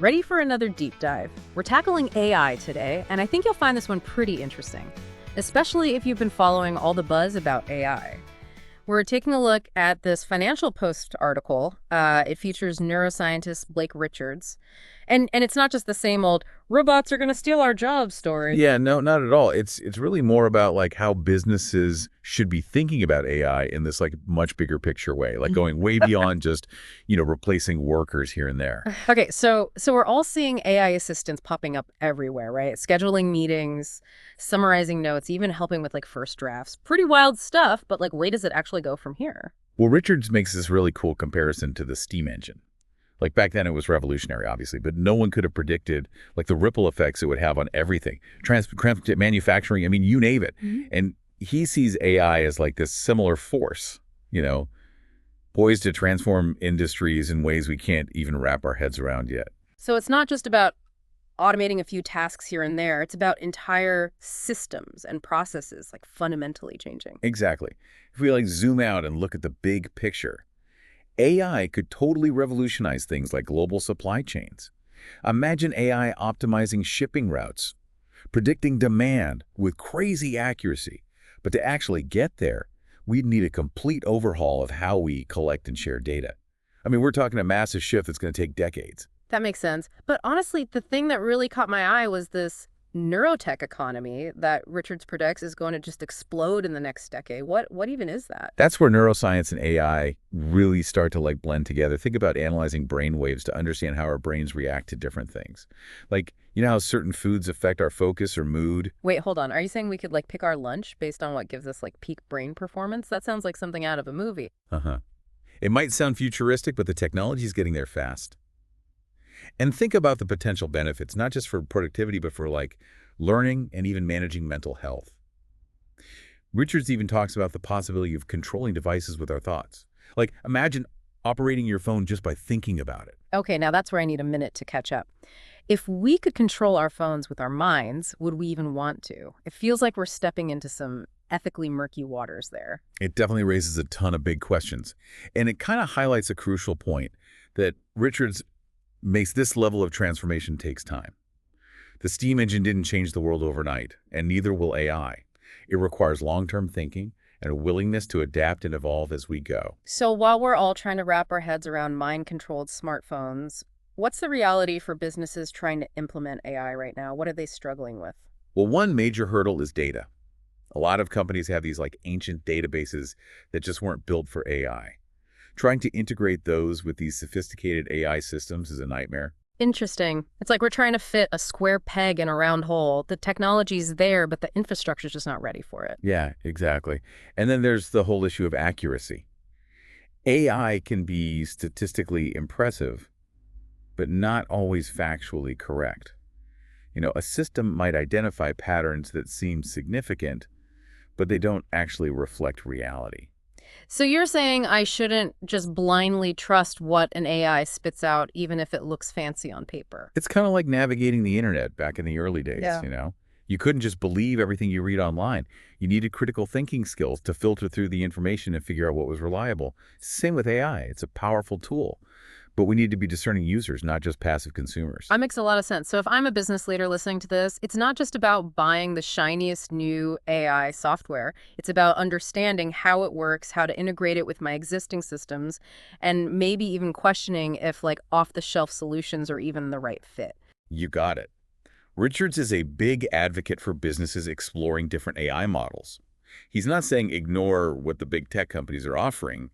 ready for another deep dive. We're tackling AI today, and I think you'll find this one pretty interesting, especially if you've been following all the buzz about AI. We're taking a look at this Financial Post article. It features neuroscientist Blake Richards. And it's not just the same old, robots are going to steal our jobs story. Yeah, no, not at all. It's really more about like how businesses should be thinking about AI in this like much bigger picture way, like going way beyond just, replacing workers here and there. Okay, so we're all seeing AI assistants popping up everywhere, right? Scheduling meetings, summarizing notes, even helping with like first drafts. Pretty wild stuff, but like where does it actually go from here? Well, Richards makes this really cool comparison to the steam engine. Like back then it was revolutionary, obviously, but no one could have predicted like the ripple effects it would have on everything. Manufacturing, I mean, you name it. And he sees AI as like this similar force, poised to transform industries in ways we can't even wrap our heads around yet. So it's not just about automating a few tasks here and there. It's about entire systems and processes like fundamentally changing. Exactly. If we like zoom out and look at the big picture, AI could totally revolutionize things like global supply chains. Imagine AI optimizing shipping routes, predicting demand with crazy accuracy. But to actually get there, we'd need a complete overhaul of how we collect and share data. I mean, we're talking a massive shift that's going to take decades. That makes sense. But honestly, the thing that really caught my eye was this neurotech economy that Richards predicts is going to just explode in the next decade. What even is that? That's where neuroscience and AI really start to like blend together. Think about analyzing brain waves to understand how our brains react to different things. Like, how certain foods affect our focus or mood? Wait, hold on. Are you saying we could like pick our lunch based on what gives us like peak brain performance? That sounds like something out of a movie. It might sound futuristic, but the technology is getting there fast. And think about the potential benefits, not just for productivity, but for like learning and even managing mental health. Richards even talks about the possibility of controlling devices with our thoughts. Like imagine operating your phone just by thinking about it. Okay, now that's where I need a minute to catch up. If we could control our phones with our minds, would we even want to? It feels like we're stepping into some ethically murky waters there. It definitely raises a ton of big questions. And it kind of highlights a crucial point that Richards makes this level of transformation takes time. The steam engine didn't change the world overnight, and neither will AI. It requires long-term thinking and a willingness to adapt and evolve as we go. So while we're all trying to wrap our heads around mind-controlled smartphones, what's the reality for businesses trying to implement AI right now? What are they struggling with? Well, one major hurdle is data. A lot of companies have these like ancient databases that just weren't built for AI. Trying to integrate those with these sophisticated AI systems is a nightmare. Interesting. It's like we're trying to fit a square peg in a round hole. The technology's there, but the infrastructure's just not ready for it. Yeah, exactly. And then there's the whole issue of accuracy. AI can be statistically impressive, but not always factually correct. A system might identify patterns that seem significant, but they don't actually reflect reality. So you're saying I shouldn't just blindly trust what an AI spits out, even if it looks fancy on paper? It's kind of like navigating the internet back in the early days, Yeah. You couldn't just believe everything you read online. You needed critical thinking skills to filter through the information and figure out what was reliable. Same with AI. It's a powerful tool. But we need to be discerning users, not just passive consumers. That makes a lot of sense. So if I'm a business leader listening to this, it's not just about buying the shiniest new AI software. It's about understanding how it works, how to integrate it with my existing systems, and maybe even questioning if like off-the-shelf solutions are even the right fit. You got it. Richards is a big advocate for businesses exploring different AI models. He's not saying ignore what the big tech companies are offering,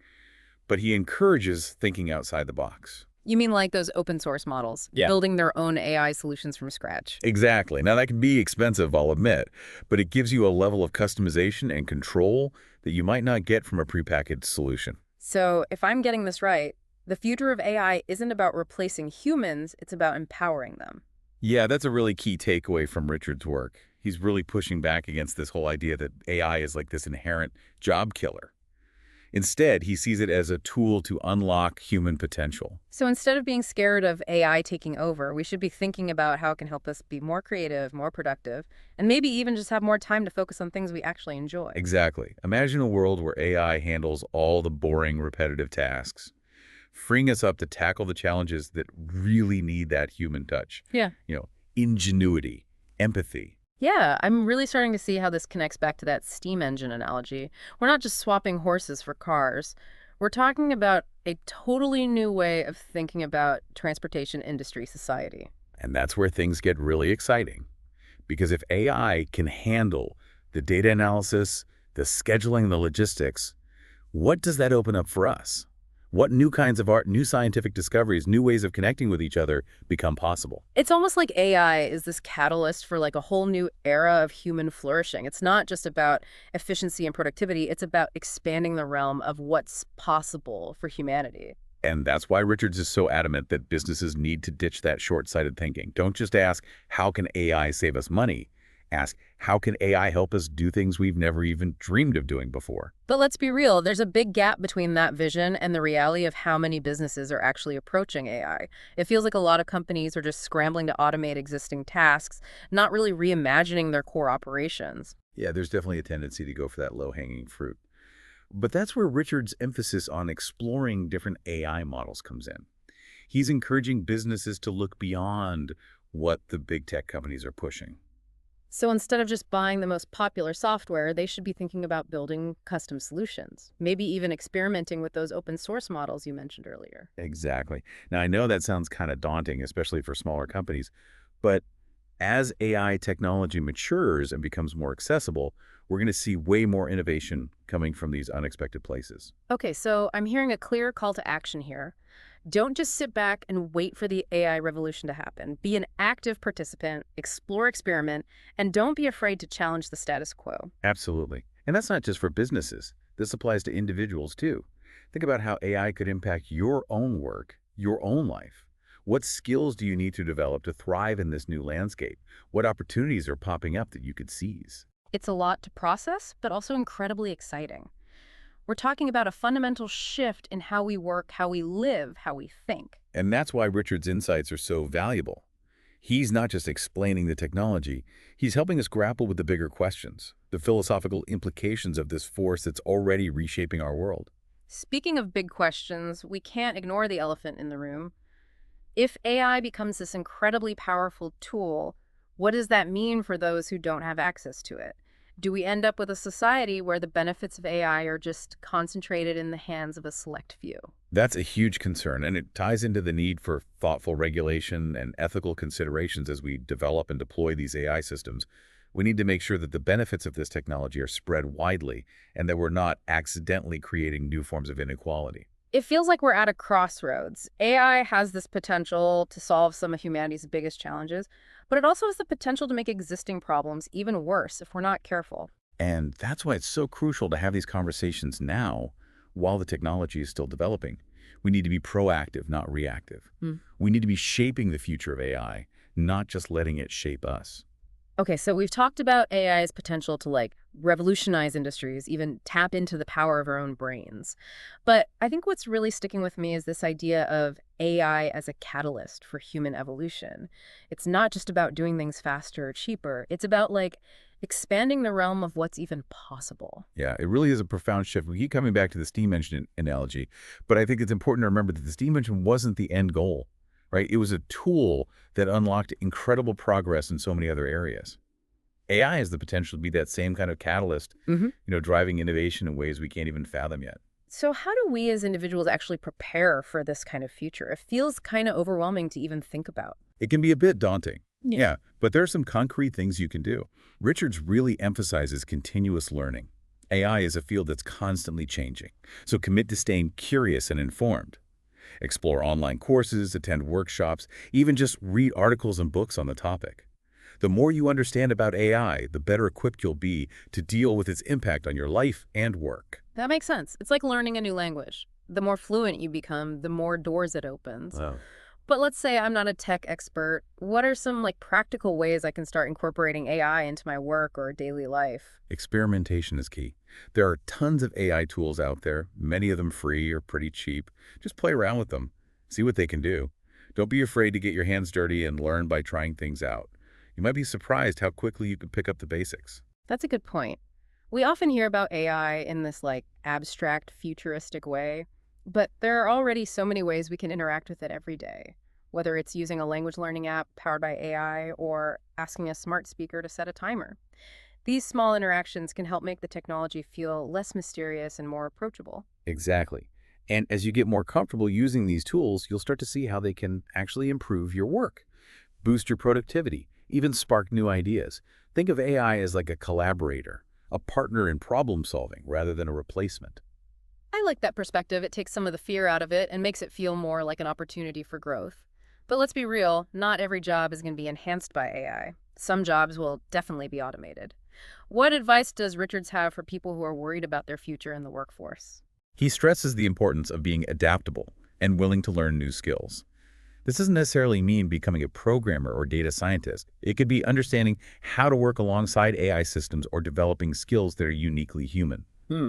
but he encourages thinking outside the box. You mean like those open source models, Yeah. building their own AI solutions from scratch? Exactly. Now, that can be expensive, I'll admit, but it gives you a level of customization and control that you might not get from a prepackaged solution. So if I'm getting this right, the future of AI isn't about replacing humans, it's about empowering them. Yeah, that's a really key takeaway from Richard's work. He's really pushing back against this whole idea that AI is like this inherent job killer. Instead, he sees it as a tool to unlock human potential. So instead of being scared of AI taking over, we should be thinking about how it can help us be more creative, more productive, and maybe even just have more time to focus on things we actually enjoy. Exactly. Imagine a world where AI handles all the boring, repetitive tasks, freeing us up to tackle the challenges that really need that human touch. Yeah. You know, ingenuity, empathy. Yeah, I'm really starting to see how this connects back to that steam engine analogy. We're not just swapping horses for cars. We're talking about a totally new way of thinking about transportation industry society. And that's where things get really exciting. Because if AI can handle the data analysis, the scheduling, the logistics, what does that open up for us? What new kinds of art, new scientific discoveries, new ways of connecting with each other become possible? It's almost like AI is this catalyst for like a whole new era of human flourishing. It's not just about efficiency and productivity, it's about expanding the realm of what's possible for humanity. And that's why Richards is so adamant that businesses need to ditch that short-sighted thinking. Don't just ask, how can AI save us money? Ask, how can AI help us do things we've never even dreamed of doing before? But let's be real, there's a big gap between that vision and the reality of how many businesses are actually approaching AI. It feels like a lot of companies are just scrambling to automate existing tasks, not really reimagining their core operations. Yeah, there's definitely a tendency to go for that low-hanging fruit. But that's where Richard's emphasis on exploring different AI models comes in. He's encouraging businesses to look beyond what the big tech companies are pushing. So instead of just buying the most popular software, they should be thinking about building custom solutions, maybe even experimenting with those open source models you mentioned earlier. Exactly. Now, I know that sounds kind of daunting, especially for smaller companies, but as AI technology matures and becomes more accessible, we're going to see way more innovation coming from these unexpected places. Okay, so I'm hearing a clear call to action here. Don't just sit back and wait for the AI revolution to happen. Be an active participant, explore, experiment, and don't be afraid to challenge the status quo. Absolutely. And that's not just for businesses. This applies to individuals too. Think about how AI could impact your own work, your own life. What skills do you need to develop to thrive in this new landscape? What opportunities are popping up that you could seize? It's a lot to process, but also incredibly exciting. We're talking about a fundamental shift in how we work, how we live, how we think. And that's why Richard's insights are so valuable. He's not just explaining the technology, he's helping us grapple with the bigger questions, the philosophical implications of this force that's already reshaping our world. Speaking of big questions, we can't ignore the elephant in the room. If AI becomes this incredibly powerful tool, what does that mean for those who don't have access to it? Do we end up with a society where the benefits of AI are just concentrated in the hands of a select few? That's a huge concern, and it ties into the need for thoughtful regulation and ethical considerations as we develop and deploy these AI systems. We need to make sure that the benefits of this technology are spread widely and that we're not accidentally creating new forms of inequality. It feels like we're at a crossroads. AI has this potential to solve some of humanity's biggest challenges, but it also has the potential to make existing problems even worse if we're not careful. And that's why it's so crucial to have these conversations now while the technology is still developing. We need to be proactive, not reactive. We need to be shaping the future of AI, not just letting it shape us. Okay, so we've talked about AI's potential to like revolutionize industries, even tap into the power of our own brains. But I think what's really sticking with me is this idea of AI as a catalyst for human evolution. It's not just about doing things faster or cheaper. It's about like expanding the realm of what's even possible. Yeah, it really is a profound shift. We keep coming back to the steam engine analogy, but I think it's important to remember that the steam engine wasn't the end goal, right? It was a tool that unlocked incredible progress in so many other areas. AI has the potential to be that same kind of catalyst, driving innovation in ways we can't even fathom yet. So how do we as individuals actually prepare for this kind of future? It feels kind of overwhelming to even think about. It can be a bit daunting. Yeah. Yeah, but there are some concrete things you can do. Richards really emphasizes continuous learning. AI is a field that's constantly changing, so commit to staying curious and informed. Explore online courses, attend workshops, even just read articles and books on the topic. The more you understand about AI, the better equipped you'll be to deal with its impact on your life and work. That makes sense. It's like learning a new language. The more fluent you become, the more doors it opens. Wow. But let's say I'm not a tech expert. What are some like practical ways I can start incorporating AI into my work or daily life? Experimentation is key. There are tons of AI tools out there, many of them free or pretty cheap. Just play around with them. See what they can do. Don't be afraid to get your hands dirty and learn by trying things out. You might be surprised how quickly you can pick up the basics. That's a good point. We often hear about AI in this like abstract, futuristic way. But there are already so many ways we can interact with it every day, whether it's using a language learning app powered by AI or asking a smart speaker to set a timer. These small interactions can help make the technology feel less mysterious and more approachable. Exactly. And as you get more comfortable using these tools, you'll start to see how they can actually improve your work, boost your productivity, even spark new ideas. Think of AI as like a collaborator, a partner in problem solving rather than a replacement. I like that perspective. It takes some of the fear out of it and makes it feel more like an opportunity for growth. But let's be real, not every job is going to be enhanced by AI. Some jobs will definitely be automated. What advice does Richards have for people who are worried about their future in the workforce? He stresses the importance of being adaptable and willing to learn new skills. This doesn't necessarily mean becoming a programmer or data scientist. It could be understanding how to work alongside AI systems or developing skills that are uniquely human.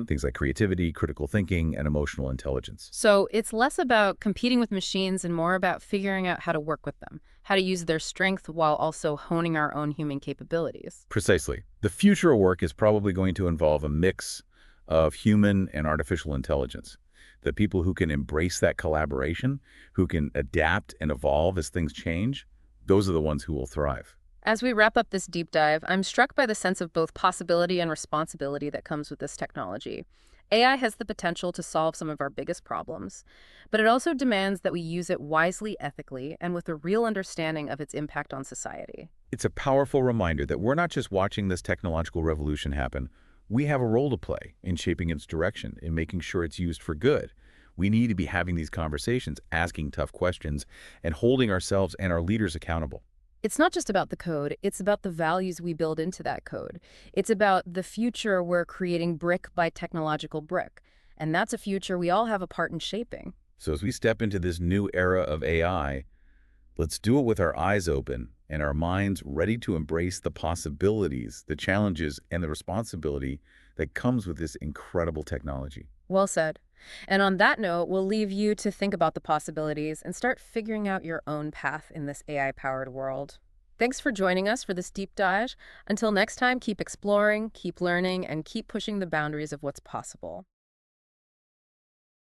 Things like creativity, critical thinking, and emotional intelligence. So it's less about competing with machines and more about figuring out how to work with them, how to use their strength while also honing our own human capabilities. Precisely. The future of work is probably going to involve a mix of human and artificial intelligence. The people who can embrace that collaboration, who can adapt and evolve as things change, those are the ones who will thrive. As we wrap up this deep dive, I'm struck by the sense of both possibility and responsibility that comes with this technology. AI has the potential to solve some of our biggest problems, but it also demands that we use it wisely, ethically, and with a real understanding of its impact on society. It's a powerful reminder that we're not just watching this technological revolution happen. We have a role to play in shaping its direction, in making sure it's used for good. We need to be having these conversations, asking tough questions, and holding ourselves and our leaders accountable. It's not just about the code, it's about the values we build into that code. It's about the future we're creating brick by technological brick. And that's a future we all have a part in shaping. So as we step into this new era of AI, let's do it with our eyes open and our minds ready to embrace the possibilities, the challenges, and the responsibility that comes with this incredible technology. Well said. And on that note, we'll leave you to think about the possibilities and start figuring out your own path in this AI-powered world. Thanks for joining us for this deep dive. Until next time, keep exploring, keep learning, and keep pushing the boundaries of what's possible.